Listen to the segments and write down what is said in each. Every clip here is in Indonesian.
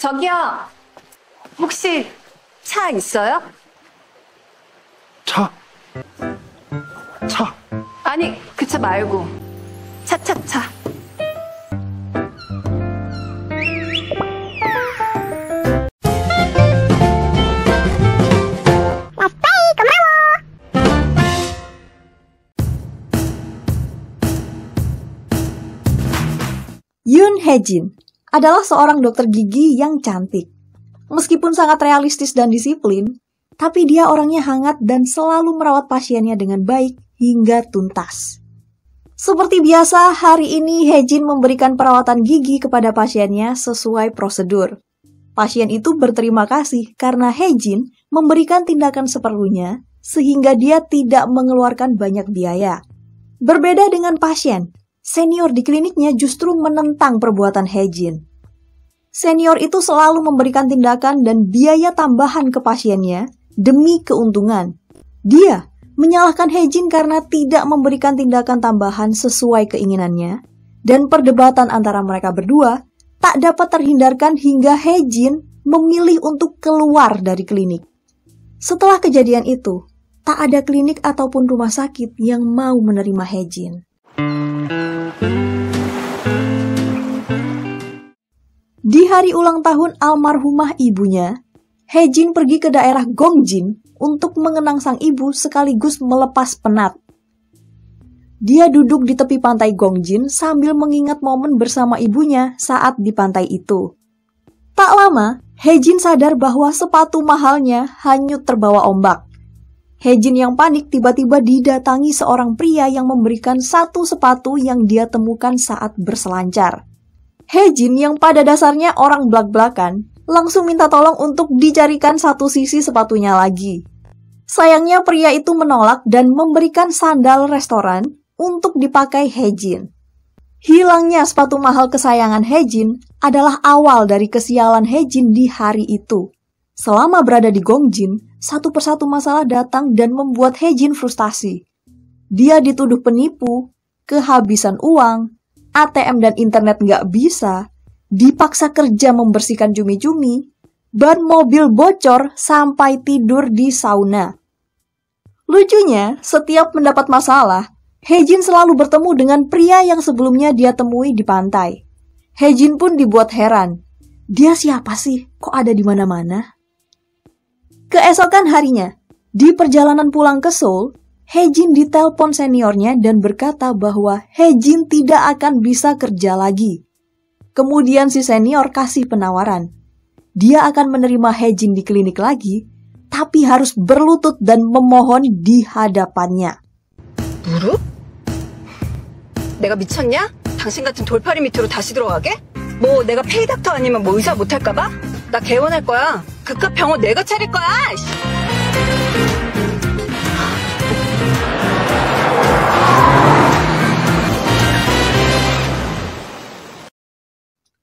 저기요, 혹시 차 있어요? 차? 차? 아니, 그 차 말고. 차. Yoon Hae-jin adalah seorang dokter gigi yang cantik. Meskipun sangat realistis dan disiplin, tapi dia orangnya hangat dan selalu merawat pasiennya dengan baik hingga tuntas. Seperti biasa, hari ini Hae-jin memberikan perawatan gigi kepada pasiennya sesuai prosedur. Pasien itu berterima kasih karena Hae-jin memberikan tindakan seperlunya sehingga dia tidak mengeluarkan banyak biaya. Berbeda dengan pasien, senior di kliniknya justru menentang perbuatan Hae-jin. Senior itu selalu memberikan tindakan dan biaya tambahan ke pasiennya demi keuntungan. Dia menyalahkan Hae-jin karena tidak memberikan tindakan tambahan sesuai keinginannya, dan perdebatan antara mereka berdua tak dapat terhindarkan hingga Hae-jin memilih untuk keluar dari klinik. Setelah kejadian itu, tak ada klinik ataupun rumah sakit yang mau menerima Hae-jin. Di hari ulang tahun almarhumah ibunya, Hae-jin pergi ke daerah Gongjin untuk mengenang sang ibu sekaligus melepas penat. Dia duduk di tepi pantai Gongjin sambil mengingat momen bersama ibunya saat di pantai itu. Tak lama, Hae-jin sadar bahwa sepatu mahalnya hanyut terbawa ombak. Hae-jin yang panik tiba-tiba didatangi seorang pria yang memberikan satu sepatu yang dia temukan saat berselancar. Hae-jin yang pada dasarnya orang blak-blakan langsung minta tolong untuk dicarikan satu sisi sepatunya lagi. Sayangnya pria itu menolak dan memberikan sandal restoran untuk dipakai Hae-jin. Hilangnya sepatu mahal kesayangan Hae-jin adalah awal dari kesialan Hae-jin di hari itu. Selama berada di Gongjin, satu persatu masalah datang dan membuat Hae-jin frustasi. Dia dituduh penipu, kehabisan uang, ATM dan internet nggak bisa, dipaksa kerja membersihkan cumi-cumi, ban mobil bocor sampai tidur di sauna. Lucunya, setiap mendapat masalah, Hae-jin selalu bertemu dengan pria yang sebelumnya dia temui di pantai. Hae-jin pun dibuat heran. Dia siapa sih? Kok ada di mana-mana? Keesokan harinya, di perjalanan pulang ke Seoul, Hae-jin ditelepon seniornya dan berkata bahwa Hae-jin tidak akan bisa kerja lagi. Kemudian si senior kasih penawaran. Dia akan menerima Hae-jin di klinik lagi, tapi harus berlutut dan memohon di hadapannya. 무릎? 내가 미쳤냐? 당신 같은 돌팔이 밑으로 다시 들어가게? 뭐 내가 페이닥터 아니면 뭐 의사 못할까봐? 나 개원할 거야. 그깟 병원 내가 차릴 거야.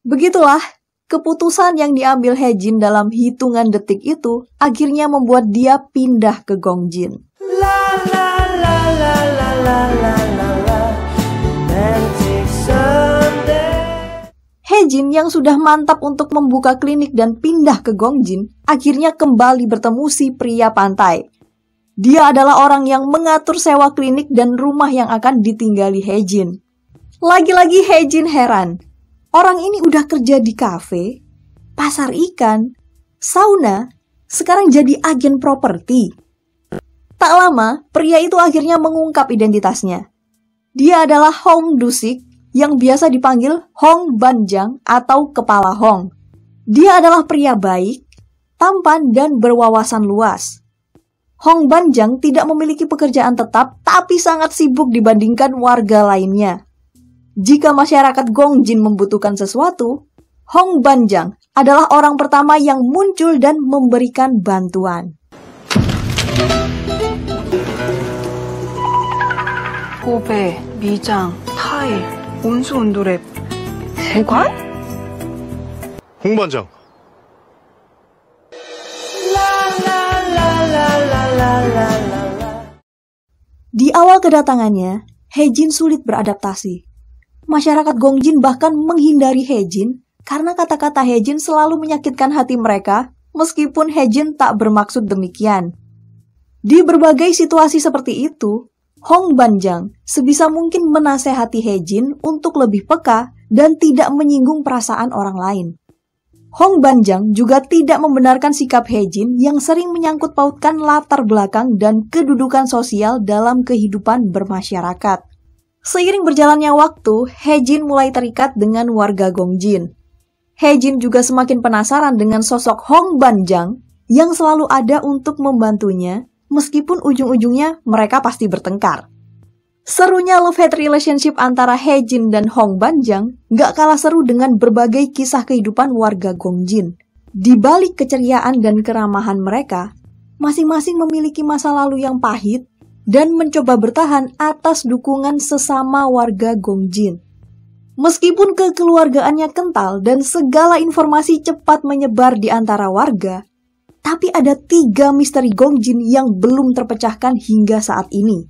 Begitulah, keputusan yang diambil Hae-jin dalam hitungan detik itu akhirnya membuat dia pindah ke Gongjin. Hae-jin yang sudah mantap untuk membuka klinik dan pindah ke Gongjin akhirnya kembali bertemu si pria pantai. Dia adalah orang yang mengatur sewa klinik dan rumah yang akan ditinggali Hae-jin. Lagi-lagi Hae-jin heran. Orang ini udah kerja di kafe, pasar ikan, sauna, sekarang jadi agen properti. Tak lama, pria itu akhirnya mengungkap identitasnya. Dia adalah Hong Du-sik yang biasa dipanggil Hong Banjang atau Kepala Hong. Dia adalah pria baik, tampan, dan berwawasan luas. Hong Banjang tidak memiliki pekerjaan tetap, tapi sangat sibuk dibandingkan warga lainnya. Jika masyarakat Gongjin membutuhkan sesuatu, Hong Banjang adalah orang pertama yang muncul dan memberikan bantuan. 고배, 미장, 타일, 온수 온도랩, 세관? 홍 반장. Di awal kedatangannya, Hae-jin sulit beradaptasi. Masyarakat Gongjin bahkan menghindari Hae-jin karena kata-kata Hejin selalu menyakitkan hati mereka, meskipun Hejin tak bermaksud demikian. Di berbagai situasi seperti itu, Hong Banjang sebisa mungkin menasehati Hejin untuk lebih peka dan tidak menyinggung perasaan orang lain. Hong Banjang juga tidak membenarkan sikap Hejin yang sering menyangkut pautkan latar belakang dan kedudukan sosial dalam kehidupan bermasyarakat. Seiring berjalannya waktu, Hejin mulai terikat dengan warga Gongjin. Hejin juga semakin penasaran dengan sosok Hong Banjang yang selalu ada untuk membantunya, meskipun ujung-ujungnya mereka pasti bertengkar. Serunya love-hate relationship antara Hejin dan Hong Banjang gak kalah seru dengan berbagai kisah kehidupan warga Gongjin. Di balik keceriaan dan keramahan mereka, masing-masing memiliki masa lalu yang pahit dan mencoba bertahan atas dukungan sesama warga Gongjin. Meskipun kekeluargaannya kental dan segala informasi cepat menyebar di antara warga, tapi ada 3 misteri Gongjin yang belum terpecahkan hingga saat ini.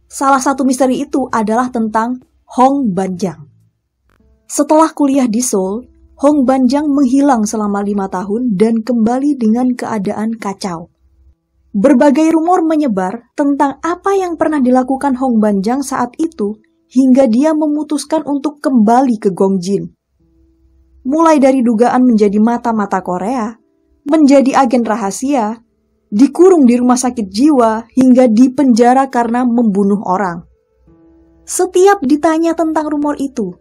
Salah satu misteri itu adalah tentang Hong Banjang. Setelah kuliah di Seoul, Hong Banjang menghilang selama 5 tahun dan kembali dengan keadaan kacau. Berbagai rumor menyebar tentang apa yang pernah dilakukan Hong Banjang saat itu hingga dia memutuskan untuk kembali ke Gongjin. Mulai dari dugaan menjadi mata-mata Korea, menjadi agen rahasia, dikurung di rumah sakit jiwa, hingga dipenjara karena membunuh orang. Setiap ditanya tentang rumor itu,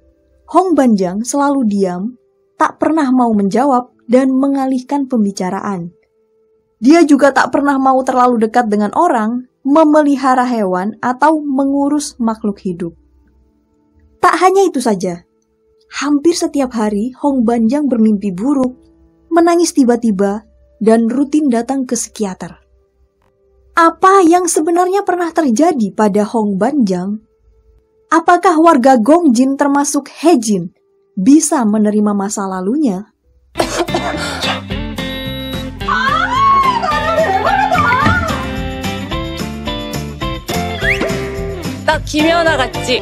Hong Banjang selalu diam, tak pernah mau menjawab dan mengalihkan pembicaraan. Dia juga tak pernah mau terlalu dekat dengan orang, memelihara hewan, atau mengurus makhluk hidup. Tak hanya itu saja, hampir setiap hari Hong Banjang bermimpi buruk, menangis tiba-tiba, dan rutin datang ke psikiater. Apa yang sebenarnya pernah terjadi pada Hong Banjang? Apakah warga Gongjin termasuk Hejin bisa menerima masa lalunya? 奇妙なガッチ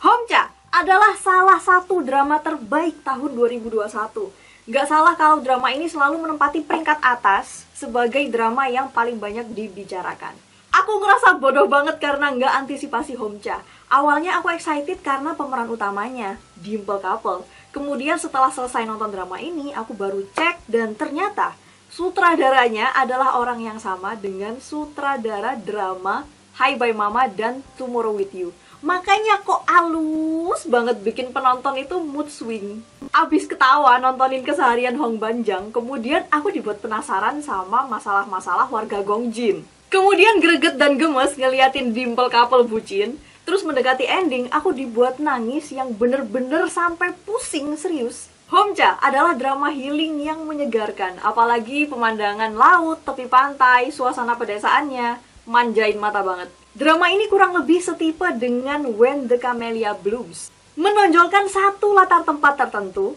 Hongcha adalah salah satu drama terbaik tahun 2021. Gak salah kalau drama ini selalu menempati peringkat atas sebagai drama yang paling banyak dibicarakan. Aku ngerasa bodoh banget karena nggak antisipasi Hongcha. Awalnya aku excited karena pemeran utamanya, Dimple Couple. Kemudian setelah selesai nonton drama ini, aku baru cek dan ternyata sutradaranya adalah orang yang sama dengan sutradara drama Hi Bye Mama dan Tomorrow With You. Makanya kok halus banget bikin penonton itu mood swing. Abis ketawa nontonin keseharian Hong Banjang, kemudian aku dibuat penasaran sama masalah-masalah warga Gongjin. Kemudian greget dan gemes ngeliatin Dimple Couple bucin. Terus mendekati ending, aku dibuat nangis yang bener-bener sampai pusing serius. Hongcha adalah drama healing yang menyegarkan, apalagi pemandangan laut, tepi pantai, suasana pedesaannya, manjain mata banget. Drama ini kurang lebih setipe dengan When the Camellia Blooms. Menonjolkan satu latar tempat tertentu,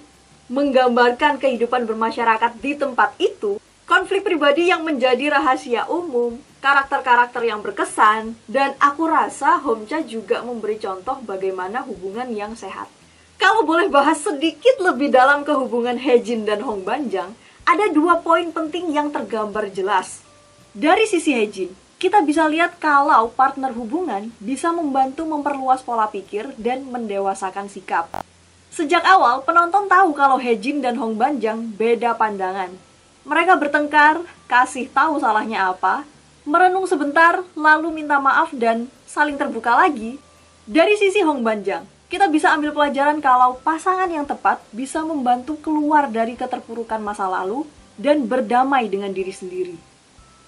menggambarkan kehidupan bermasyarakat di tempat itu, konflik pribadi yang menjadi rahasia umum, karakter-karakter yang berkesan, dan aku rasa Hongcha juga memberi contoh bagaimana hubungan yang sehat. Kalau boleh bahas sedikit lebih dalam ke hubungan Hejin dan Hong Banjang, ada 2 poin penting yang tergambar jelas. Dari sisi Hejin, kita bisa lihat kalau partner hubungan bisa membantu memperluas pola pikir dan mendewasakan sikap. Sejak awal, penonton tahu kalau Hejin dan Hong Banjang beda pandangan. Mereka bertengkar, kasih tahu salahnya apa, merenung sebentar, lalu minta maaf dan saling terbuka lagi. Dari sisi Hong Banjang, kita bisa ambil pelajaran kalau pasangan yang tepat bisa membantu keluar dari keterpurukan masa lalu dan berdamai dengan diri sendiri.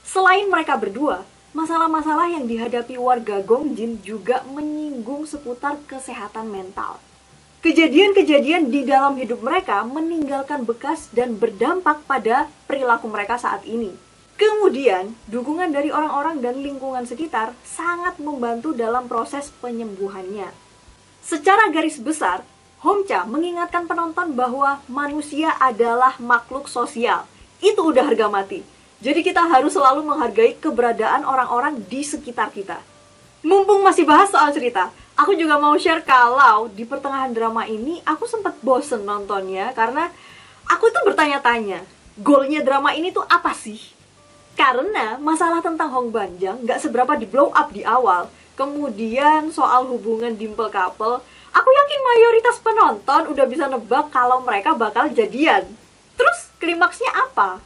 Selain mereka berdua, masalah-masalah yang dihadapi warga Gongjin juga menyinggung seputar kesehatan mental. Kejadian-kejadian di dalam hidup mereka meninggalkan bekas dan berdampak pada perilaku mereka saat ini. Kemudian, dukungan dari orang-orang dan lingkungan sekitar sangat membantu dalam proses penyembuhannya. Secara garis besar, Hongcha mengingatkan penonton bahwa manusia adalah makhluk sosial. Itu udah harga mati. Jadi kita harus selalu menghargai keberadaan orang-orang di sekitar kita. Mumpung masih bahas soal cerita, Aku juga mau share kalau di pertengahan drama ini aku sempat bosen nontonnya karena aku tuh bertanya-tanya, goalnya drama ini tuh apa sih? Karena masalah tentang Hong Banjang nggak seberapa di blow up di awal. Kemudian soal hubungan dimple couple, aku yakin mayoritas penonton udah bisa nebak kalau mereka bakal jadian. Terus klimaksnya apa?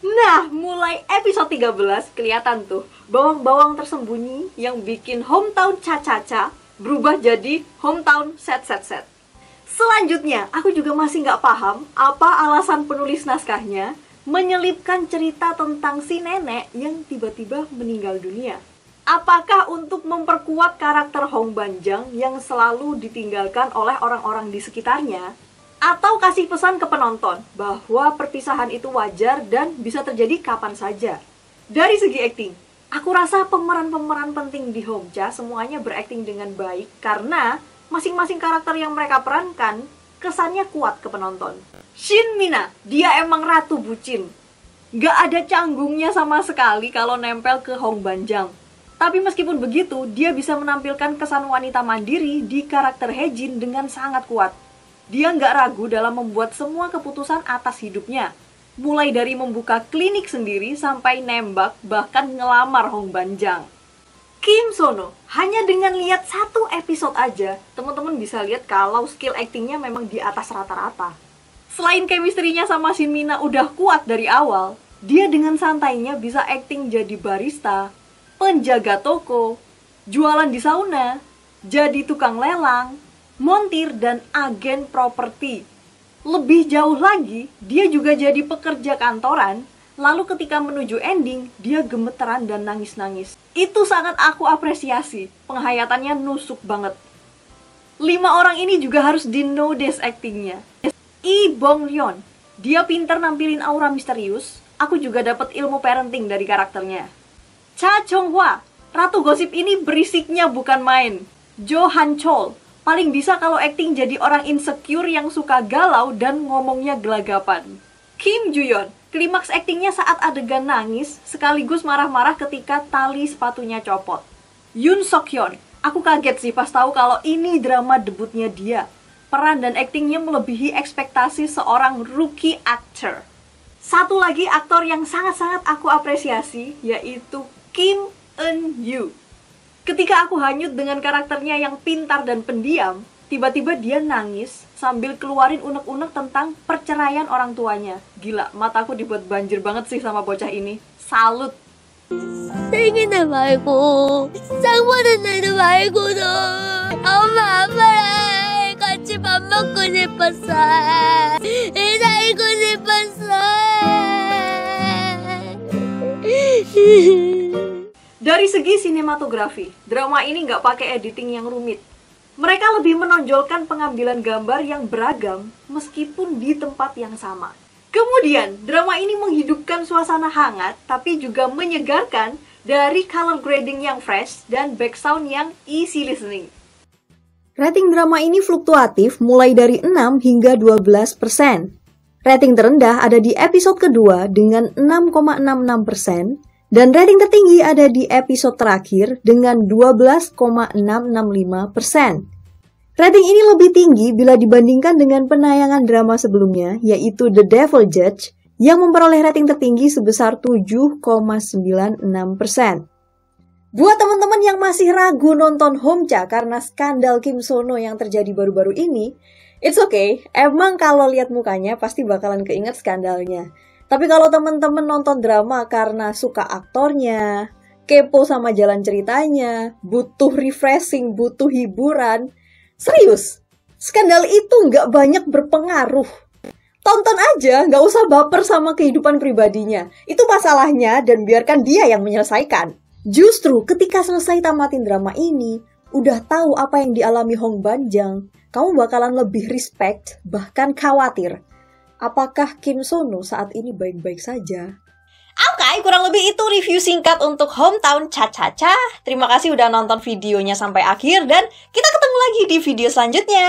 Nah, mulai episode 13 kelihatan tuh bawang-bawang tersembunyi yang bikin hometown Cha-Cha-Cha berubah jadi hometown set. Selanjutnya, aku juga masih nggak paham apa alasan penulis naskahnya menyelipkan cerita tentang si nenek yang tiba-tiba meninggal dunia. Apakah untuk memperkuat karakter Hong Banjang yang selalu ditinggalkan oleh orang-orang di sekitarnya? Atau kasih pesan ke penonton bahwa perpisahan itu wajar dan bisa terjadi kapan saja? Dari segi akting, aku rasa pemeran-pemeran penting di Hongcha semuanya berakting dengan baik karena masing-masing karakter yang mereka perankan kesannya kuat ke penonton. Shin Mina, dia emang ratu bucin. Gak ada canggungnya sama sekali kalau nempel ke Hong Banjang. Tapi meskipun begitu, dia bisa menampilkan kesan wanita mandiri di karakter Hejin dengan sangat kuat. Dia nggak ragu dalam membuat semua keputusan atas hidupnya. Mulai dari membuka klinik sendiri sampai nembak bahkan ngelamar Hong Banjang. Kim Sono, hanya dengan lihat satu episode aja, teman-teman bisa lihat kalau skill aktingnya memang di atas rata-rata. Selain chemistry-nya sama Shin Mina udah kuat dari awal, dia dengan santainya bisa akting jadi barista, penjaga toko, jualan di sauna, jadi tukang lelang, montir, dan agen properti. Lebih jauh lagi, dia juga jadi pekerja kantoran, lalu ketika menuju ending, dia gemeteran dan nangis-nangis. Itu sangat aku apresiasi, penghayatannya nusuk banget. 5 orang ini juga harus di-notice actingnya. Lee Bong Ryon, dia pintar nampilin aura misterius, aku juga dapat ilmu parenting dari karakternya. Cha Chong Hwa, ratu gosip ini berisiknya bukan main. Jo Han Chol, paling bisa kalau akting jadi orang insecure yang suka galau dan ngomongnya gelagapan. Kim Ju-yeon, klimaks aktingnya saat adegan nangis sekaligus marah-marah ketika tali sepatunya copot. Yoon Sok-hyun, aku kaget sih pas tahu kalau ini drama debutnya dia. Peran dan aktingnya melebihi ekspektasi seorang rookie actor. Satu lagi aktor yang sangat-sangat aku apresiasi yaitu Kim Eun-yu. Ketika aku hanyut dengan karakternya yang pintar dan pendiam, tiba-tiba dia nangis sambil keluarin unek-unek tentang perceraian orang tuanya. Gila, mataku dibuat banjir banget sih sama bocah ini. Salut! 생일날 말고 쌍보는 날도 말고도 엄마 아빠랑 같이 밥 먹고 싶었어. 살고 싶었어. Dari segi sinematografi, drama ini nggak pakai editing yang rumit. Mereka lebih menonjolkan pengambilan gambar yang beragam meskipun di tempat yang sama. Kemudian, drama ini menghidupkan suasana hangat tapi juga menyegarkan dari color grading yang fresh dan background yang easy listening. Rating drama ini fluktuatif mulai dari 6 hingga 12%. Rating terendah ada di episode kedua dengan 6,66%, dan rating tertinggi ada di episode terakhir dengan 12,665%. Rating ini lebih tinggi bila dibandingkan dengan penayangan drama sebelumnya, yaitu The Devil Judge, yang memperoleh rating tertinggi sebesar 7,96%. Buat teman-teman yang masih ragu nonton Hongcha karena skandal Kim Sono yang terjadi baru-baru ini, it's okay, emang kalau lihat mukanya pasti bakalan keinget skandalnya. Tapi kalau teman-teman nonton drama karena suka aktornya, kepo sama jalan ceritanya, butuh refreshing, butuh hiburan, serius, skandal itu nggak banyak berpengaruh. Tonton aja, nggak usah baper sama kehidupan pribadinya. Itu masalahnya dan biarkan dia yang menyelesaikan. Justru ketika selesai tamatin drama ini, udah tahu apa yang dialami Hong Banjang, kamu bakalan lebih respect, bahkan khawatir. Apakah Kim Sono saat ini baik-baik saja? Oke, kurang lebih itu review singkat untuk Hometown Cha-Cha-Cha. Terima kasih udah nonton videonya sampai akhir dan kita ketemu lagi di video selanjutnya.